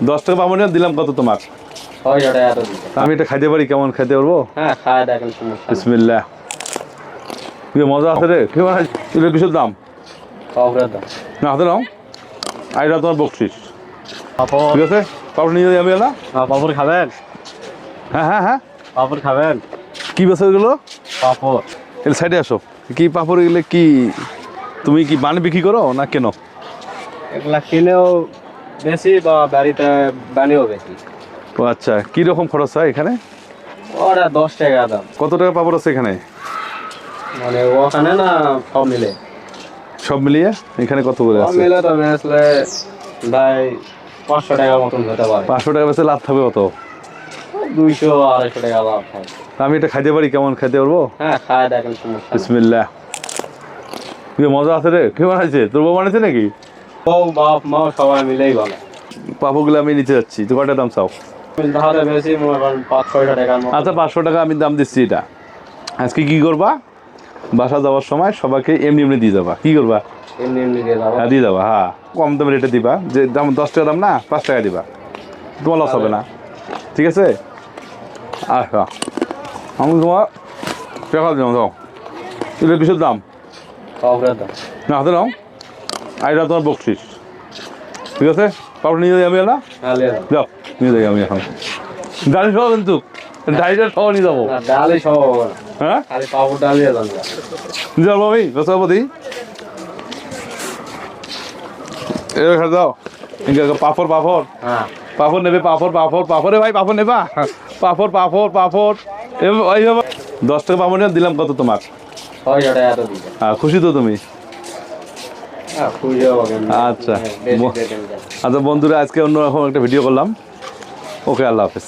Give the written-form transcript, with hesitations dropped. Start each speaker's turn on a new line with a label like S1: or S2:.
S1: 10 টাকা পাবো না, দিলাম কত তোমার? আমি এটা খাইতে পারি, কেমন খাইতে পারবো?
S2: হ্যাঁ খায় দেখেন, সমস্যা নেই।
S1: বিসমিল্লাহ। কি মজা আছে রে, কি মানে এটা কিসের দাম?
S2: পাপড়ের দাম।
S1: না হাতে নাও, আইটা তোমার বকশিস।
S2: পাপড়।
S1: ঠিক আছে, পাপড় নিয়ে যাই আমি না।
S2: পাপড় খাবেন?
S1: হ্যাঁ হ্যাঁ হ্যাঁ।
S2: পাপড় খাবেন?
S1: কি বেচা এগুলো?
S2: পাপড়।
S1: এর সাইডে আসো। কি পাপড় এগুলো? কি তুমি কি বানে বিক্রি করো না কেন?
S2: এগুলা কিনেও বেশি বা বাড়িতে বানিয়েও বেশি।
S1: ও আচ্ছা, কি রকম খরচ হয় এখানে?
S2: ওরা 10 টাকা দাম।
S1: কত টাকা পাপড় আছে এখানে?
S2: মানে ওখানে না সব মিলে?
S1: সব মিলিয়ে এখানে কত করে
S2: সব
S1: আছে?
S2: মিলে তো বেচলে ভাই 500 টাকার মতন হতে পারে।
S1: 500 টাকা বেচে লাভ থাকবে কত?
S2: 200-250 টাকা লাভ হয়।
S1: আমি এটা খাইতে পারি, কেমন খাইতে পারবো?
S2: হ্যাঁ খায় দেখেন, সমস্যা নেই।
S1: বিসমিল্লাহ। কি মজা আছে রে, কে বানাইছে? তোর বউ বানাইছে নাকি?
S2: বউ বাপ মা সবাই মিলেই বলে।
S1: পাপড়গুলো আমি নিতে যাচ্ছি, তো কয়টা দাম চাও?
S2: তাহলে বেশি মনে করেন 500-600 টাকার মতো।
S1: আচ্ছা 500 টাকা আমি দাম দিচ্ছি এটা। আজকে কি করবা? বাসা যাওয়ার সময় সবাইকে এমনি এমনি দিয়ে যাবা। কি করবা?
S2: এমনি এমনি দিয়ে যাবো।
S1: হ্যাঁ দিয়ে যাবা, হ্যাঁ। কম দামে রেটে দিবা, যে দাম 10 টাকা দাম না, 5 টাকা দিবা, তোমার লস হবে না। ঠিক আছে? আচ্ছা, আমি তোমার টাকা দিলাম, দাও। এটা কিসের দাম?
S2: পাপড়ের দাম।
S1: না হাতে নাও, আইটা তোমার বকশিস। ঠিক আছে, পাপড় নিয়ে যাই আমি না।
S2: হ্যাঁ নিয়ে যাবো।
S1: যাও, নিয়ে যাই আমি এখন। ডালি সহ কিন্তু, ডালিটা সহ নিয়ে যাবো।
S2: না, ডালই সব হবে না।
S1: হ্যাঁ
S2: খালি পাপড় ডাল দিয়ে যাবো।
S1: নিয়ে যাবো আমি বেসাবদি। এবার দাও পাপড় পাপড়
S2: হ্যাঁ
S1: পাপড় নেবে, পাপড় পাপড় পাপড়ে ভাই, পাপড় নেবা? পাপড় পাপড় পাপড় এইভাবে 10 টাকা পাপড় নিয়ে দিলাম কত তোমার?
S2: 600 টাকা তো দিবে।
S1: হ্যাঁ, খুশি তো তুমি?
S2: হ্যাঁ খুঁজে পাবেন।
S1: আচ্ছা
S2: বেশি দেবেন।
S1: আচ্ছা বন্ধুরা, আজকে অন্যরকম একটা ভিডিও করলাম। ওকে, আল্লাহ হাফেজ।